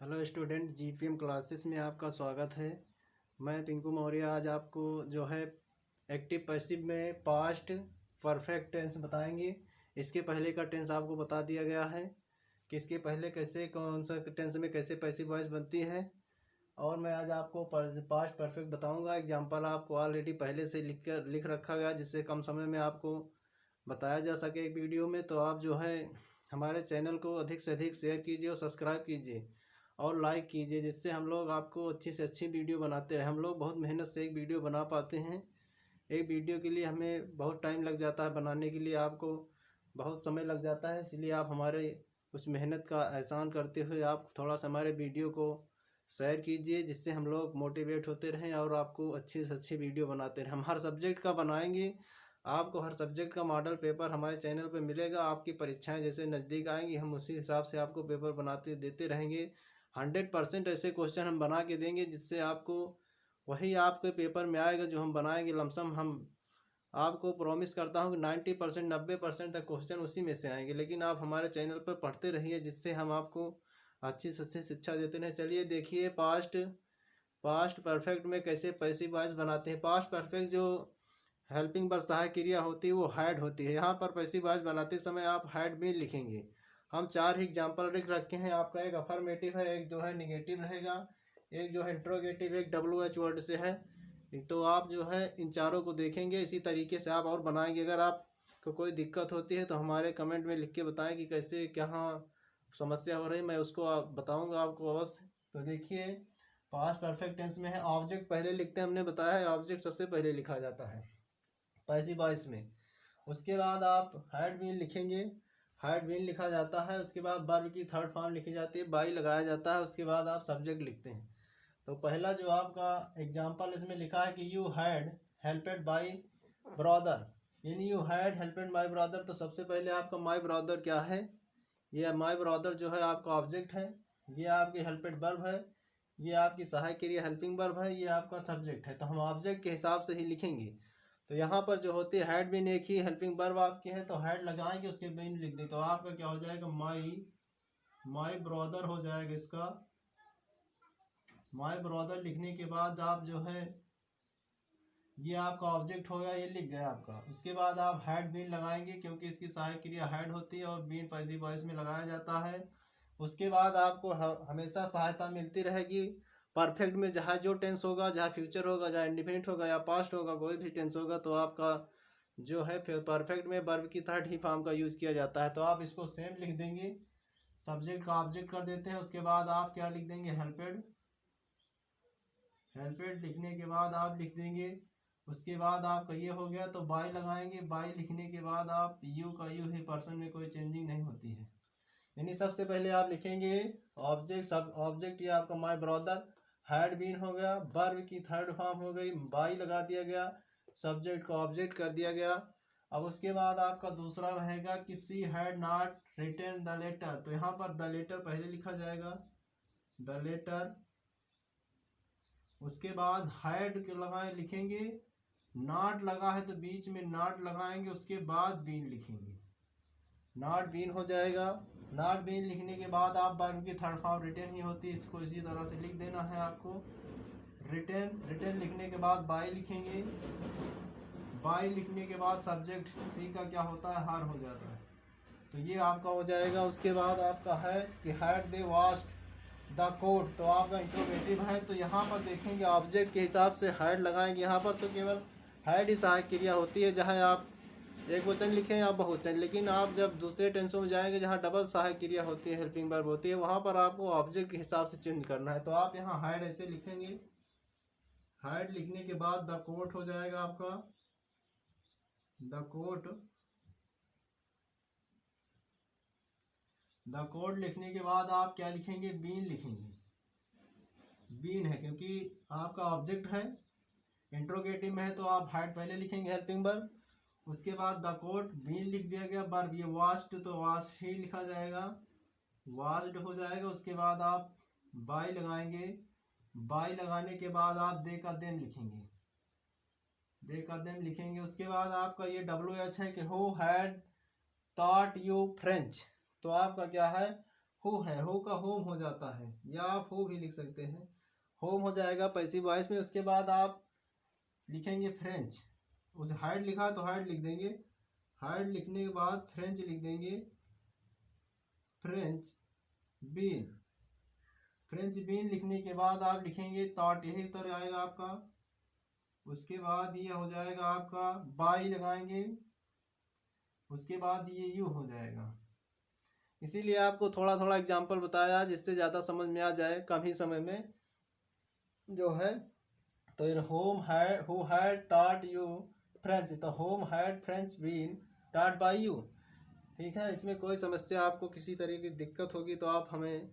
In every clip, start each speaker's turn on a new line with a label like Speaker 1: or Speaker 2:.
Speaker 1: Hello student, GPM classes में आपका स्वागत है। मैं पिंकू मौर्य आज आपको जो है एक्टिव पैसिव में पास्ट परफेक्ट टेंस बताएंगे। इसके पहले का टेंस आपको बता दिया गया है कि इसके पहले कैसे कौन सा टेंस में कैसे पैसिव वॉइस बनती है। और मैं आज आपको पास्ट परफेक्ट बताऊंगा। एग्जांपल आपको ऑलरेडी पहले से लिख रखा गया, जिससे कम समय में आपको बताया जा सके एक वीडियो में। तो आप जो है हमारे चैनल को अधिक से अधिक शेयर कीजिए और सब्सक्राइब कीजिए और लाइक कीजिए, जिससे हम लोग आपको अच्छी से अच्छी वीडियो बनाते रहे। हम लोग बहुत मेहनत से एक वीडियो बना पाते हैं। एक वीडियो के लिए हमें बहुत टाइम लग जाता है बनाने के लिए, आपको बहुत समय लग जाता है। इसलिए आप हमारे उस मेहनत का एहसान करते हुए आप थोड़ा सा हमारे वीडियो को शेयर कीजिए, जिससे हम लोग मोटिवेट होते रहें और आपको अच्छी से अच्छी वीडियो बनाते रहें। हम हर सब्जेक्ट का बनाएंगे। आपको हर सब्जेक्ट का मॉडल पेपर हमारे चैनल पर मिलेगा। आपकी परीक्षाएं जैसे नज़दीक आएंगी, हम उसी हिसाब से आपको पेपर बनाते देते रहेंगे। 100% ऐसे क्वेश्चन हम बना के देंगे जिससे आपको वही आपके पेपर में आएगा जो हम बनाएंगे लमसम। हम आपको प्रॉमिस करता हूँ कि 90% 90% तक क्वेश्चन उसी में से आएंगे। लेकिन आप हमारे चैनल पर पढ़ते रहिए, जिससे हम आपको अच्छी से अच्छी शिक्षा देते रहें। चलिए देखिए पास्ट पास्ट परफेक्ट में कैसे पैसिव वॉइस बनाते हैं। पास्ट परफेक्ट जो हेल्पिंग वर्ब सहायक क्रिया होती है वो हैड होती है। यहाँ पर पैसिव वॉइस बनाते समय आप हैड भी लिखेंगे। हम 4 एग्जाम्पल लिख रखे हैं। आपका एक अफर्मेटिव है, एक जो है निगेटिव रहेगा, एक जो है इंट्रोगेटिव, एक WH वर्ड से है। तो आप जो है इन चारों को देखेंगे, इसी तरीके से आप और बनाएंगे। अगर आपको कोई दिक्कत होती है तो हमारे कमेंट में लिख के बताएं कि कैसे कहाँ समस्या हो रही है, मैं उसको बताऊंगा आपको अवश्य। तो देखिए पास्ट परफेक्ट टेंस में है ऑब्जेक्ट पहले लिखते हैं। हमने बताया है ऑब्जेक्ट सबसे पहले लिखा जाता है पैसिव वॉइस में। उसके बाद आप हैड बीन लिखेंगे, हैड बीन लिखा जाता है। उसके बाद वर्ब की थर्ड फॉर्म लिखी जाती है, बाई लगाया जाता है। उसके बाद आप सब्जेक्ट लिखते हैं। तो पहला जो आपका एग्जांपल इसमें लिखा है कि यू हैड हेल्पेड बाई ब्रदर, यानी यू हैड हेल्पेड बाई ब्रदर। तो सबसे पहले आपका माई ब्रदर क्या है, ये माई ब्रदर जो है आपका ऑब्जेक्ट है, ये आपकी हेल्पेड वर्ब है, ये आपकी सहायक क्रिया हेल्पिंग वर्ब है, ये आपका सब्जेक्ट है। तो हम ऑब्जेक्ट के हिसाब से ही लिखेंगे। तो यहाँ पर जो होती है हैड बीन एक ही हेल्पिंग वर्ब आपकी है, तो हैड लगाएंगे उसके बीन लिख दें। तो आपका क्या हो जाएगा, माई ब्रदर हो जाएगा। इसका माई ब्रदर लिखने के बाद आप जो है ये आपका ऑब्जेक्ट होगा, ये लिख गया आपका। उसके बाद आप हैड बीन लगाएंगे, क्योंकि इसकी सहायक क्रिया हैड होती है और बीन पैसिव वॉइस में लगाया जाता है। उसके बाद आपको हमेशा सहायता मिलती रहेगी परफेक्ट में। जहाँ जो टेंस होगा, जहाँ फ्यूचर होगा, जहाँ इंडिफिनिट होगा या पास्ट होगा, कोई भी टेंस होगा, तो आपका जो है परफेक्ट में वर्ब की थर्ड ही फॉर्म का यूज किया जाता है। तो आप इसको सेम लिख देंगे, सब्जेक्ट का ऑब्जेक्ट कर देते हैं। उसके बाद आप क्या लिख देंगे, हेल्पेड। हेल्पेड लिखने के बाद आप लिख देंगे। उसके बाद आपका ये हो गया, तो बाई लगाएंगे। बाई लिखने के बाद आप यू का यू ही, पर्सन में कोई चेंजिंग नहीं होती है। यानी सबसे पहले आप लिखेंगे ऑब्जेक्ट, सब ऑब्जेक्ट ये आपका माय ब्रदर, हैड बीन हो गया, वर्ब की थर्ड फॉर्म हो गई, बाई लगा दिया गया, सब्जेक्ट को ऑब्जेक्ट कर दिया गया। अब उसके बाद आपका दूसरा रहेगा कि she had not written the letter. तो यहाँ पर द लेटर पहले लिखा जाएगा, द लेटर। उसके बाद हैड के लगाए लिखेंगे, नॉट लगा है तो बीच में नॉट लगाएंगे, उसके बाद बीन लिखेंगे, नॉट बीन हो जाएगा। नॉट बीन लिखने के बाद आप वर्ब की थर्ड फॉर्म रिटर्न ही होती है, इसको इसी तरह से लिख देना है आपको। रिटर्न, रिटर्न लिखने के बाद बाई लिखेंगे। बाई लिखने के बाद सब्जेक्ट सी का क्या होता है, हार हो जाता है। तो ये आपका हो जाएगा। उसके बाद आपका है कि had they washed the coat. तो आपका इंट्रोगेटिव है, तो यहाँ पर देखेंगे ऑब्जेक्ट के हिसाब से हैड लगाएंगे। यहाँ पर तो केवल हैड ही सहायक क्रिया होती है, जहाँ आप एक वचन लिखें या बहुवचन। लेकिन आप जब दूसरे टेंसों में जाएंगे जहाँ डबल सहायक क्रिया होती है, हेल्पिंग वर्ब होती है, वहाँ पर आपको ऑब्जेक्ट के हिसाब से चेंज करना है। तो आप यहाँ हैड ऐसे लिखेंगे। हैड लिखने के बाद द कोट हो जाएगा आपका, द कोट। द कोड लिखने के बाद आप क्या लिखेंगे, बीन लिखेंगे। बीन है क्योंकि आपका ऑब्जेक्ट है, इंट्रोगेटिव में है, तो आप हैड पहले लिखेंगे हेल्पिंग वर्ब। उसके बाद द कोड, बीन लिख दिया गया। वर्ब ये वाश्ड, तो वाश ही लिखा जाएगा, वाश्ड हो जाएगा। उसके बाद आप बाई लगाएंगे। बाई लगाने के बाद आप दे का देम लिखेंगे, दे का देम लिखेंगे। उसके बाद आपका ये WH है कि who had taught you French. तो आपका क्या है, हो है, हो का होम हो जाता है, या आप हो भी लिख सकते हैं, होम हो जाएगा पैसिव वॉइस में। उसके बाद आप लिखेंगे फ्रेंच, उसे हाइड लिखा तो हाइड लिख देंगे, हाइड लिखने के बाद फ्रेंच लिख देंगे, फ्रेंच बीन। फ्रेंच बीन लिखने के बाद आप लिखेंगे थॉट, यही उत्तर आएगा आपका। उसके बाद ये हो जाएगा आपका बाई लगाएंगे, उसके बाद ये यू हो जाएगा। इसीलिए आपको थोड़ा थोड़ा एग्जाम्पल बताया जिससे ज़्यादा समझ में आ जाए कम ही समय में जो है। तो whom had, who had taught you French, तो whom had French been taught by you. ठीक है, इसमें कोई समस्या आपको किसी तरह की दिक्कत होगी तो आप हमें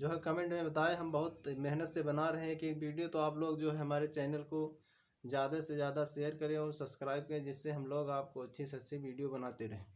Speaker 1: जो है कमेंट में बताएं। हम बहुत मेहनत से बना रहे हैं कि वीडियो, तो आप लोग जो है हमारे चैनल को ज़्यादा से ज़्यादा शेयर करें और सब्सक्राइब करें, जिससे हम लोग आपको अच्छी से अच्छी वीडियो बनाते रहें।